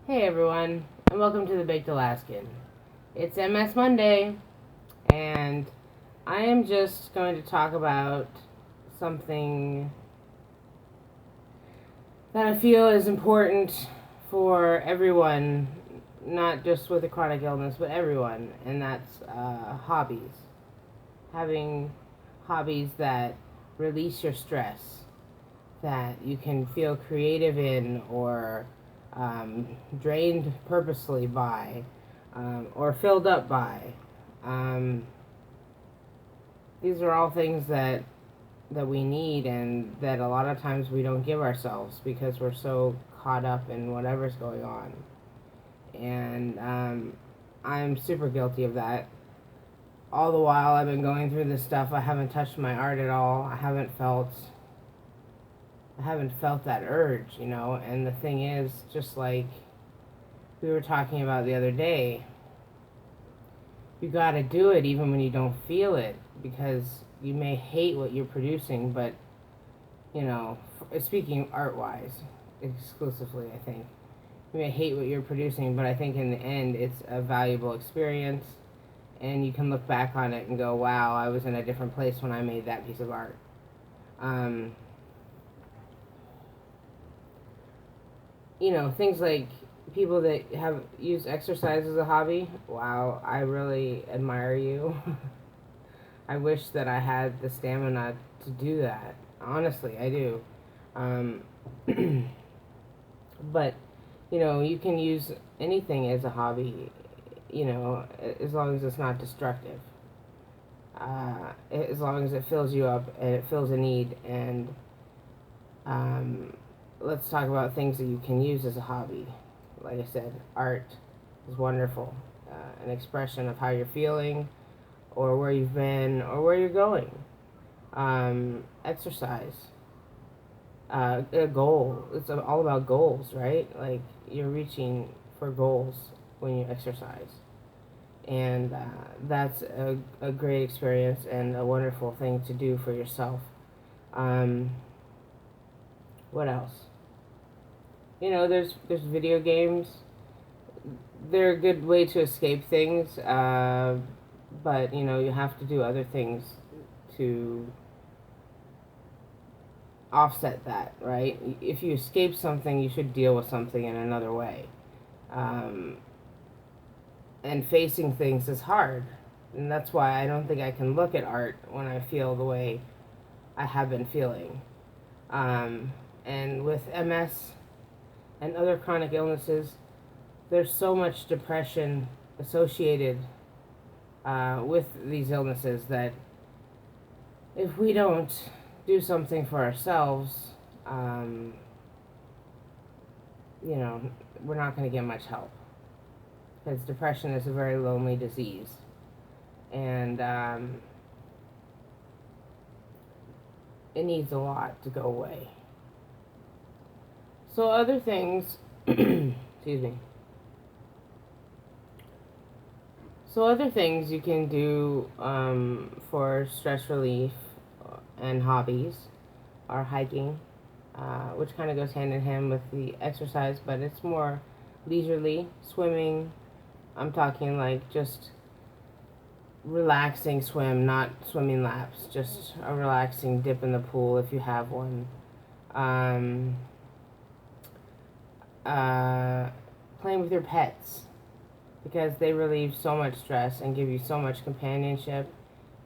Hey everyone, and welcome to the Baked Alaskan. It's MS Monday, and I am just going to talk about something that I feel is important for everyone, not just with a chronic illness, but everyone, and that's hobbies. Having hobbies that release your stress, that you can feel creative in or drained purposely by or filled up by. Um, these are all things that we need and that a lot of times we don't give ourselves because we're so caught up in whatever's going on. And I'm super guilty of that. All the while I've been going through this stuff, I haven't touched my art at all. I haven't felt that urge, And the thing is, just like we were talking about the other day, you got to do it even when you don't feel it because you may hate what you're producing, but speaking art wise exclusively, I think you may hate what you're producing, but I think in the end it's a valuable experience, and you can look back on it and go, wow, I was in a different place when I made that piece of art. Um, things like people that have used exercise as a hobby. Wow, I really admire you. I wish that I had the stamina to do that. Honestly, I do. Um, but, you can use anything as a hobby, as long as it's not destructive. As long as it fills you up and it fills a need. And um, let's talk about things that you can use as a hobby. Like I said, art is wonderful. An expression of how you're feeling, or where you've been, or where you're going. Exercise, a goal. It's all about goals, right? Like you're reaching for goals when you exercise, and that's a great experience and a wonderful thing to do for yourself. Um, what else? There's video games. They're a good way to escape things, but you have to do other things to offset that, right? If you escape something, you should deal with something in another way. Um, and facing things is hard. And that's why I don't think I can look at art when I feel the way I have been feeling. Um, and with MS and other chronic illnesses, there's so much depression associated with these illnesses that if we don't do something for ourselves, um, you know, we're not going to get much help because depression is a very lonely disease, and it needs a lot to go away. So other things, excuse me. So other things you can do for stress relief and hobbies are hiking, which kind of goes hand in hand with the exercise, but it's more leisurely. Swimming, I'm talking like just relaxing swim, not swimming laps, just a relaxing dip in the pool if you have one. Um, uh, Playing with your pets because they relieve so much stress and give you so much companionship.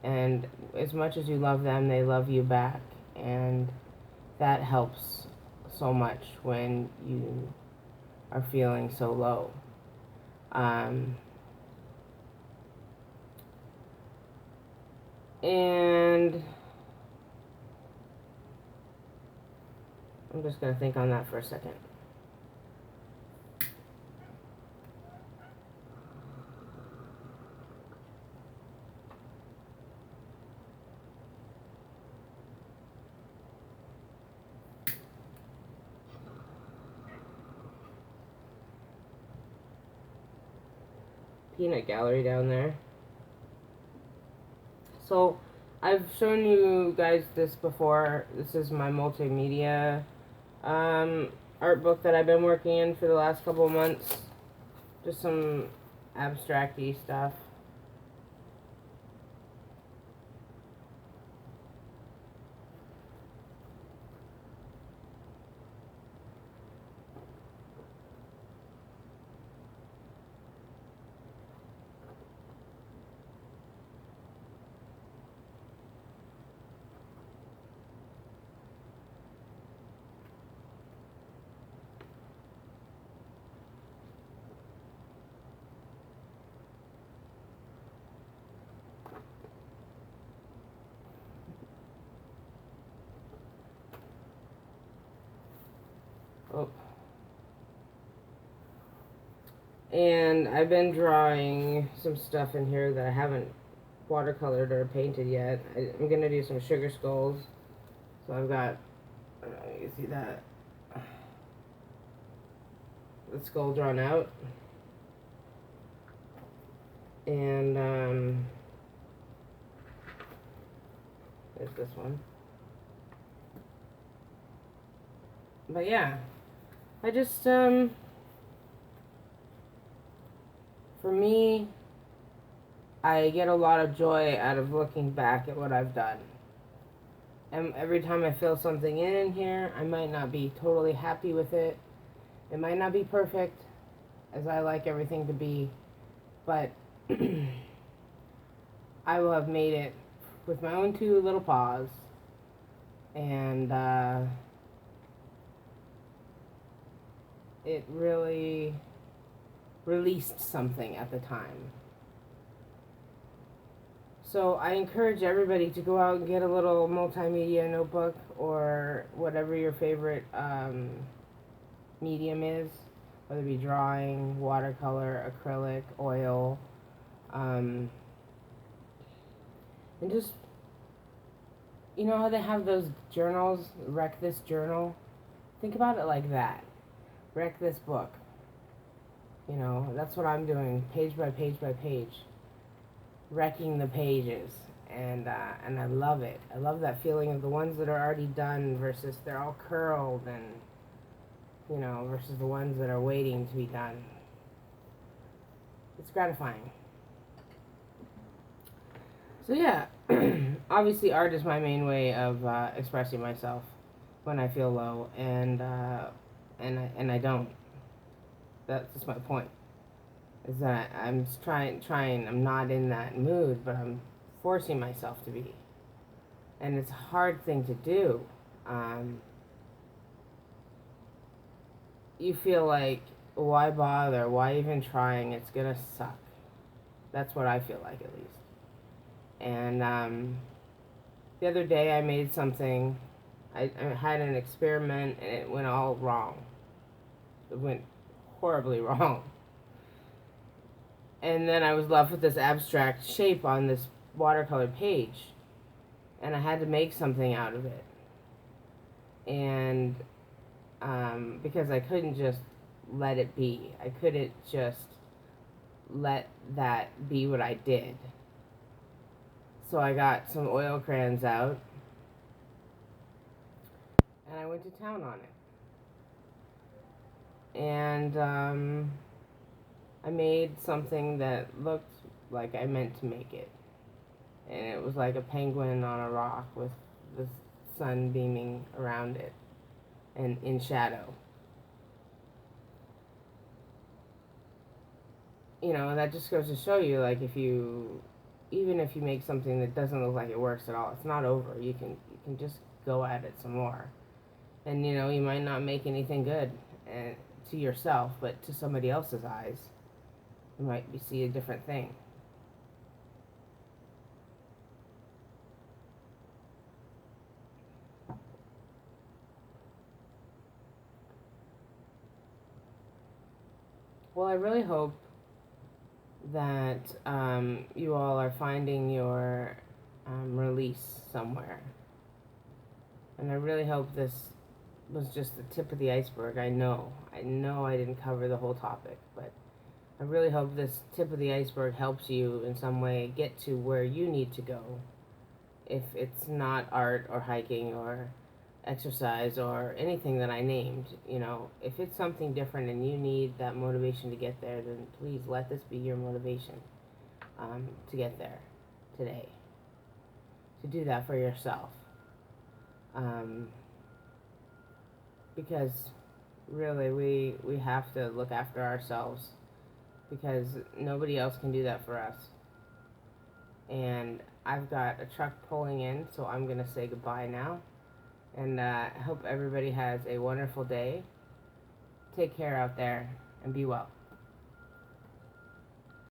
And as much as you love them, they love you back. And that helps so much when you are feeling so low. And I'm just going to think on that for a second. Peanut gallery down there. So I've shown you guys this before. This is my multimedia art book that I've been working in for the last couple of months. Just some abstract-y stuff. Oh. And I've been drawing some stuff in here that I haven't watercolored or painted yet. I'm gonna do some sugar skulls. So I've got, I don't know, you can see that, the skull drawn out. And there's this one. But yeah, I just, for me, I get a lot of joy out of looking back at what I've done. And every time I feel something in here, I might not be totally happy with it. It might not be perfect, as I like everything to be, but I will have made it with my own two little paws. And it really released something at the time. So I encourage everybody to go out and get a little multimedia notebook or whatever your favorite medium is, whether it be drawing, watercolor, acrylic, oil, and just, you know how they have those journals, wreck this journal? Think about it like that. Wreck this book. You know, that's what I'm doing, page by page by page. Wrecking the pages. And I love it. I love that feeling of the ones that are already done versus they're all curled and, you know, versus the ones that are waiting to be done. It's gratifying. So yeah, obviously art is my main way of expressing myself when I feel low, and I don't. That's just my point. Is that I'm trying. I'm not in that mood, but I'm forcing myself to be, and it's a hard thing to do. You feel like, why bother? Why even trying? It's gonna suck. That's what I feel like, at least. And the other day I made something. I had an experiment and it went all wrong. It went horribly wrong. And then I was left with this abstract shape on this watercolor page. And I had to make something out of it. And because I couldn't just let it be. I couldn't just let that be what I did. So I got some oil crayons out, and I went to town on it. And I made something that looked like I meant to make it. And it was like a penguin on a rock with the sun beaming around it and in shadow. You know, that just goes to show you, like, even if you make something that doesn't look like it works at all, it's not over. You can just go at it some more. And, you know, you might not make anything good to yourself, but to somebody else's eyes, you might see a different thing. Well, I really hope that you all are finding your release somewhere. And I really hope this was just the tip of the iceberg. I know I didn't cover the whole topic, but I really hope this tip of the iceberg helps you in some way get to where you need to go. If it's not art or hiking or exercise or anything that I named. You know, if it's something different and you need that motivation to get there, then please let this be your motivation to get there today. To do that for yourself. Because really we have to look after ourselves, because nobody else can do that for us. And I've got a truck pulling in, so I'm going to say goodbye now. And I hope everybody has a wonderful day. Take care out there and be well.